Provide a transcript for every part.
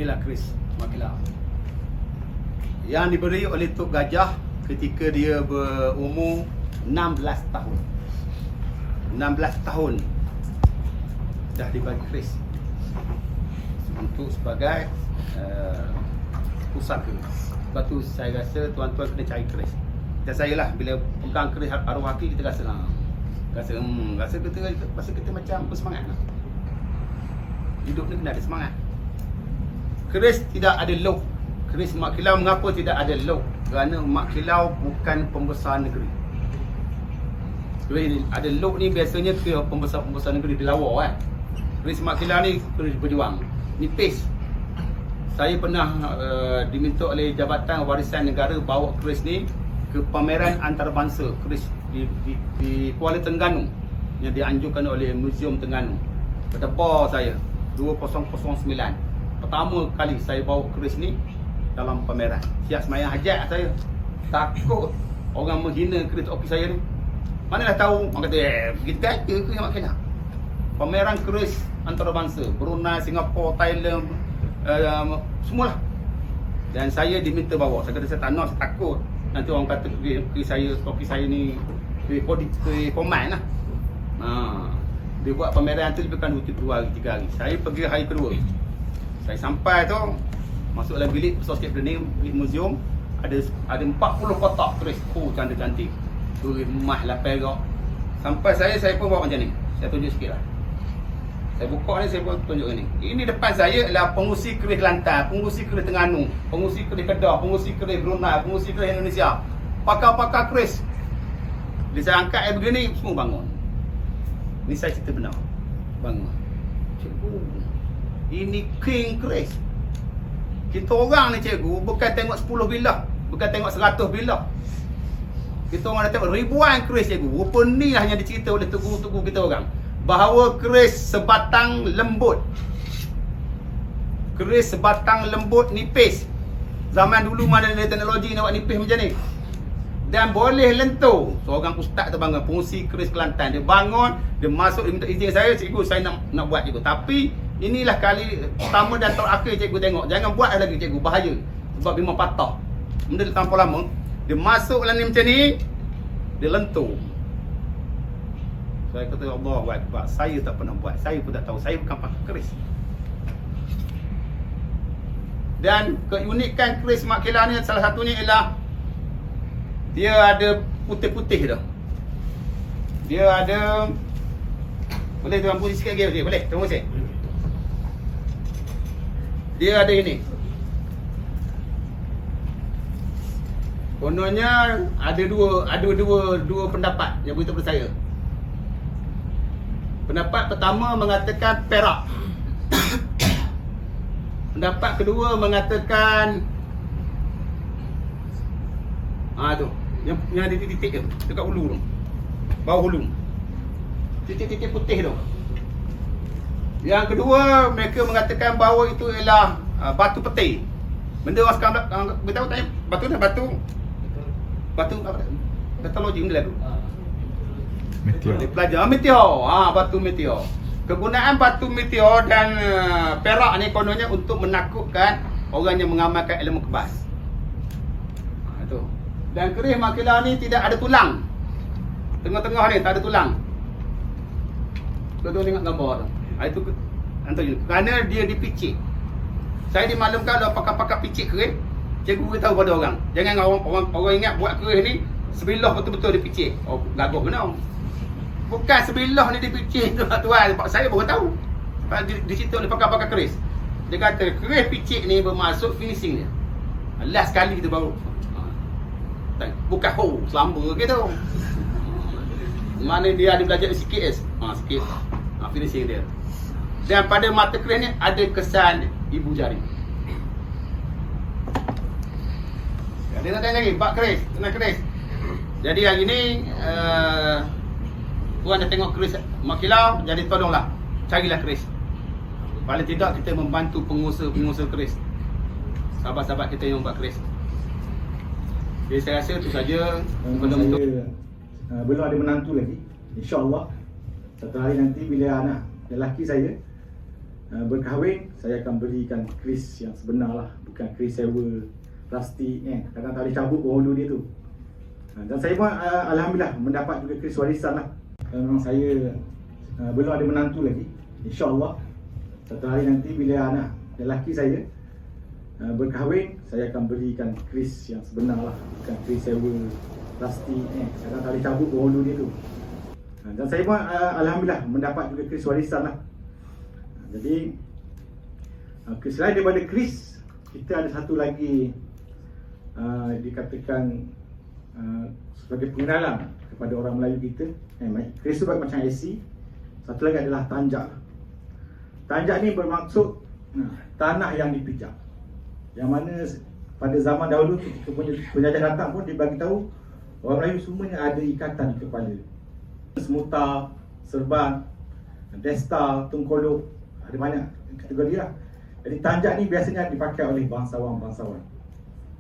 Inilah keris makilau yang diberi oleh Tok Gajah ketika dia berumur 16 tahun. 16 tahun dah dibagi keris untuk sebagai pusaka. Sebab tu saya rasa tuan-tuan kena cari keris. Dan saya lah bila pegang keris arwah haki, kita rasa kita macam bersemangat lah. Hidup ni kena ada semangat. Keris tidak ada lock. Keris Mak Kilau mengapa tidak ada lock? Kerana Mak Kilau bukan pembesar negeri. Keris ada lock ni biasanya ke pembesar-pembesar negeri di lawa kan. Keris Mak Kilau ni keris berjuang. Nipis. Saya pernah diminta oleh Jabatan Warisan Negara bawa keris ni ke pameran antarabangsa keris di Kuala Terengganu yang dianjurkan oleh Museum Terengganu. Berdebar saya 2009. Pertama kali saya bawa keris ni dalam pameran. Siap semayang hajat saya. Takut orang menghina keris okey saya ni. Manalah tahu orang kata kita ada ke yang makin nak. Pameran keris antarabangsa Brunei, Singapura, Thailand, semualah. Dan saya diminta bawa. Saya kata saya tak nak, saya takut nanti orang kata kopi saya ni format lah. Dia buat pameran tu lebih kurang 2 hari 3 hari. Saya pergi hari kedua. Saya sampai tu, masuk dalam bilik besar sikit benda ni, bilik museum. Ada 40 kotak keris. Cantik-cantik. Emas lah, perak. Sampai saya pun bawa macam ni. Saya tunjuk sikit lah. Saya buka ni, saya pun tunjuk ni. Ini depan saya adalah pengusi keris Kelantan, pengusi keris Terengganu, pengusi keris Kedah, pengusi keris Brunei, pengusi keris Indonesia. Pakar-pakar keris. Bila saya angkat begini, semua bangun. Ni saya cerita benar. Bangun. Cikgu, ini king keris. Kita orang ni cikgu, bukan tengok 10 bilah, bukan tengok 100 bilah. Kita orang dah tengok ribuan keris cikgu. Rupa ni lah yang dicerita oleh tugu-tugu kita orang. Bahawa keris sebatang lembut. Keris sebatang lembut nipis. Zaman dulu mana ada teknologi nak buat nipis macam ni. Dan boleh lentur. Seorang ustaz tu bangun, pengusi keris Kelantan. Dia bangun, dia masuk, dia minta izin saya, cikgu saya nak buat cikgu. Tapi inilah kali pertama dan terakhir cikgu tengok. Jangan buat lagi cikgu, bahaya. Sebab memang patah. Benda dia terlampau lama. Dia masuk dalam ni macam ni, dia lentur. Saya kata Allahu Akbar, saya tak pernah buat. Saya pun tak tahu, saya bukan pakar keris. Dan keunikan keris Mak Kilau ni salah satunya ialah dia ada putih-putih tu. Dia ada, boleh tuan puji sikit lagi? Boleh, terima kasih. Dia ada ini. Kononnya ada dua pendapat yang beritahu kepada saya. Pendapat pertama mengatakan perak. Pendapat kedua mengatakan tu yang ada titik-titik tu dekat hulu tu. Bawah hulu. Titik-titik putih tu. Yang kedua mereka mengatakan bahawa itu ialah batu peti. Benda orang sekarang beritahu tanya batu dah batu apa? Teknologi benda tu. Meteor. Dia pelajar meteor. Batu meteor. Kegunaan batu meteor dan perak ni kononnya untuk menakutkan orang yang mengamalkan ilmu kebas. Itu. Dan keris Mak Kilau ni tidak ada tulang. Tengah-tengah ni tak ada tulang. Tuan-tuan tengok gambar tu. Itu antara kerana dia dipicit. Saya dimaklumkan oleh pakar-pakar picit keris. Cikgu beritahu pada orang, jangan orang ingat buat keris ni sebilah betul-betul dipicit. Gagah benar. Bukan sebilah ni dipicit tuan-tuan. Saya baru tahu. Di situ oleh pakar-pakar keris. Dia kata keris picit ni bermaksud finishing dia. Last sekali kita baru. Bukan selamba gitu. Mana dia ada belajar sikit sikit. Finishing dia. Dan pada mata keris ni ada kesan ibu jari. Dia nak tanya lagi, bab keris, tentang keris. Jadi hari ni tuan dah tengok keris Mak Kilau, jadi tolonglah carilah keris. Paling tidak kita membantu pengusaha keris, sahabat-sahabat kita yang buat keris. Jadi saya rasa itu saja. Belum ada menantu lagi. InsyaAllah satu hari nanti bila anak lelaki saya berkahwin, saya akan belikan kris yang sebenar lah, bukan kris sewa plastik kadang tak boleh cabut penghulu dia tu. Dan saya pun alhamdulillah mendapat juga kris warisan lah. Memang saya belum ada menantu lagi. InsyaAllah satu hari nanti bila anak lelaki saya berkahwin, saya akan belikan kris yang sebenar lah, bukan kris sewa plastik kadang tak boleh cabut penghulu dia tu. Dan saya pun alhamdulillah mendapat juga kris warisan lah. Jadi selain daripada kris, kita ada satu lagi dikatakan sebagai pengenalan kepada orang Melayu kita. Kris tu macam IC. Satu lagi adalah tanjak. Tanjak ni bermaksud tanah yang dipijak, yang mana pada zaman dahulu ketika penjajah datang pun dia bagi tahu orang Melayu semuanya ada ikatan di kepala. Semuta, serban, desta, tungkolok, ada banyak kategori lah. Jadi tanjak ni biasanya dipakai oleh bangsawan-bangsawan.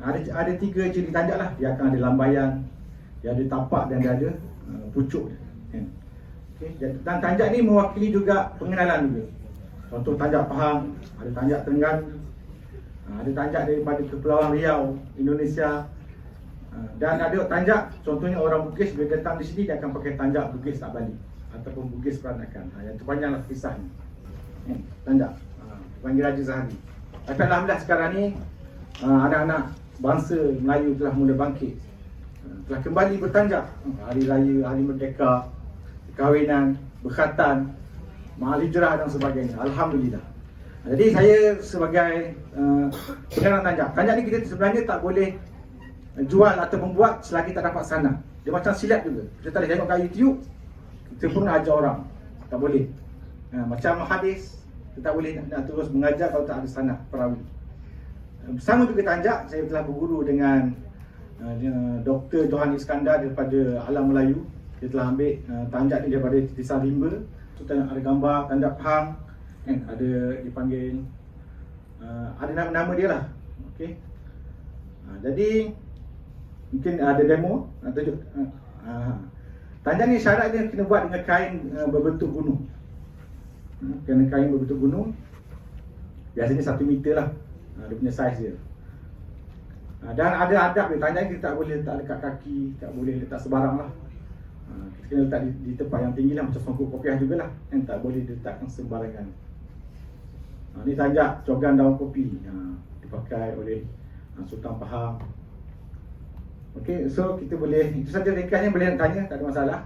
Ada 3 ciri tanjak lah. Dia akan ada lambaian, dia ada tapak dan dia ada pucuk. Okay. Dan tanjak ni mewakili juga pengenalan juga. Contoh tanjak Pahang, ada tanjak Terengganu, ada tanjak daripada Kepulauan Riau, Indonesia. Dan ada tanjak, contohnya orang Bugis bila datang di sini dia akan pakai tanjak Bugis tak balik ataupun Bugis Peranakan. Yang terpanjanglah kisah ni. Tanjak panggil Raja Zahari. Tapi alhamdulillah sekarang ni anak-anak bangsa Melayu telah mula bangkit, telah kembali bertanjak. Hari Raya, Hari Merdeka, perkahwinan, berkhatan, mahal hijrah dan sebagainya. Alhamdulillah. Jadi saya sebagai pengarang tanjak. Tanjak ni kita sebenarnya tak boleh jual atau membuat selagi tak dapat sanad. Dia macam silat juga. Kita tak boleh tengok kat YouTube, kita pun ajar orang. Tak boleh. Macam hadis, kita tak boleh nak terus mengajar kalau tak ada sanad perawi. Bersama juga tanjak, saya telah berguru dengan Dr. Johan Iskandar daripada Alam Melayu. Dia telah ambil tanjak ni daripada Titisan Rimba. Tu ada gambar tanjak Pahang, ada dipanggil ada nama-nama dia lah. Okey. Jadi mungkin ada demo tunjuk. Tanjak ni syarat dia kena buat dengan kain berbentuk gunung. Kena kain berbentuk gunung. Biasanya 1 meter lah dia punya saiz dia. Dan ada adab dia. Tanjak ni kita tak boleh letak dekat kaki, tak boleh letak sebarang lah. Kita kena letak di tempat yang tinggi lah, macam songkok kopiah jugalah. Tak boleh letakkan sembarangan. Ni tanjak cogan daun kopi, dipakai oleh Sultan Pahang. Okey, so kita boleh, itu saja ringkasnya, boleh nak tanya, tak ada masalah.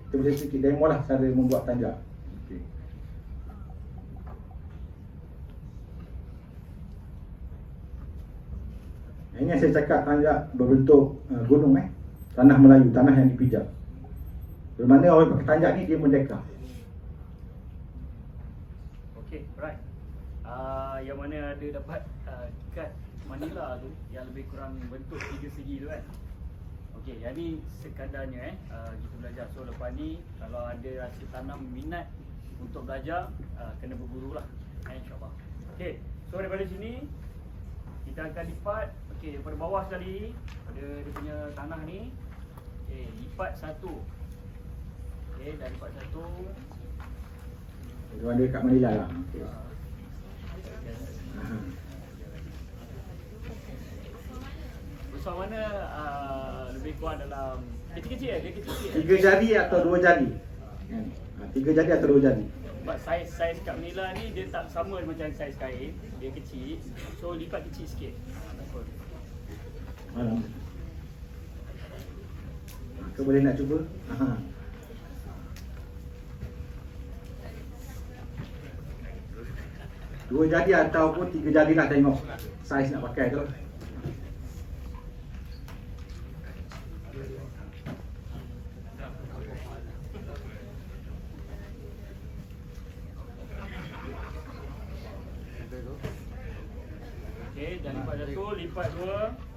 Kita boleh sedikit demo lah cara membuat tanjak. Okay. Ini yang saya cakap tanjak berbentuk gunung, tanah Melayu, tanah yang dipijak. Bermakna orang pakai tanjak ni dia merdeka. Okey, right. Yang mana ada dapat kad Manila tu yang lebih kurang bentuk 3 segi tu kan. Okey, yang ni sekadarnya kita belajar. So lepas ni kalau ada rasa tanam minat untuk belajar, kena berguru lah, insyaAllah. Okey, so daripada sini kita akan lipat. Okey, daripada bawah sekali pada dia punya tanah ni. Okey, lipat 1. Okey, dah lipat 1. Itu ada kat Manila lah. Okay. Besar mana lebih kurang dalam kecil-kecil dia kecil-kecil. 3 jari atau 2 jari. 3 jari atau 2 jari. Sebab saiz kat Manila ni dia tak sama macam saiz kain, dia kecil. So lipat kecil sikit. Kau boleh nak cuba? Dua jari ataupun 3 jari lah, tengok saiz nak pakai tu. Okey, dah lipat 1, lipat 2.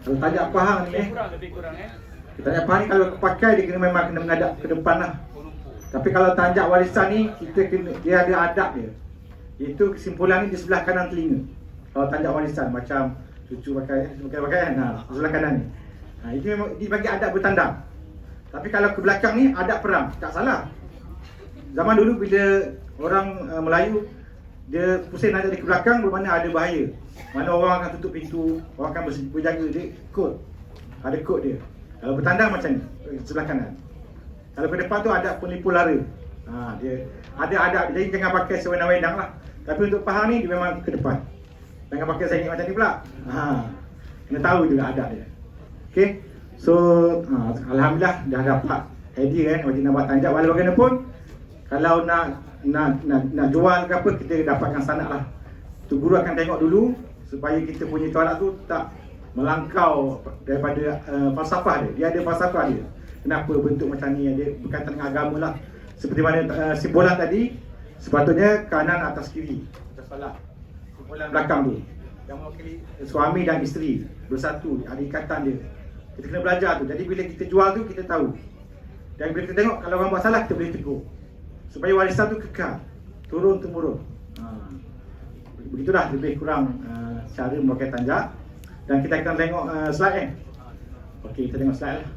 Kalau tanjak pahang ni Lebih kurang tanjak pahang ni kalau pakai dia memang kena menghadap ke depan lah. Tapi kalau tanjak warisan ni dia ada adab dia. Itu kesimpulan ni di sebelah kanan telinga. Kalau tanjak warisan macam cucu pakai pakaian, sebelah kanan ni. Itu memang dibagi adab bertandang. Tapi kalau ke belakang ni adab perang, tak salah. Zaman dulu bila orang Melayu dia pusing nak jadi ke belakang bermakna ada bahaya. Mana orang akan tutup pintu, orang akan berjaga, dia kod. Ada kod dia. Kalau bertandang macam ni, sebelah kanan. Kalau ke depan tu ada penipu lara. Dia ada adab, jadi jangan pakai sewenang-wenang lah. Tapi untuk faham ni dia memang ke depan. Jangan pakai sengit macam ni pula. Kena tahu juga adab dia. Okey. So alhamdulillah dah dapat idea macam nak buat tanjak. Walau bagaimanapun kalau nak jual ke apa, kita dapatkan sanad lah. Tu guru akan tengok dulu supaya kita punya corak tu tak melangkau daripada falsafah dia. Dia ada falsafah dia. Kenapa bentuk macam ni, dia berkaitan dengan agama lah. Seperti mana simbolan tadi, sepatutnya kanan atas kiri. Atas salah. Simbolan belakang tu yang mewakili suami dan isteri bersatu, ada ikatan dia. Kita kena belajar tu. Jadi bila kita jual tu, kita tahu. Dan bila kita tengok kalau orang buat salah, kita boleh tegur. Supaya warisan tu kekal, turun temurun. Begitulah lebih kurang cara memakai tanjak. Dan kita akan tengok slide Okey, kita tengok slide lah.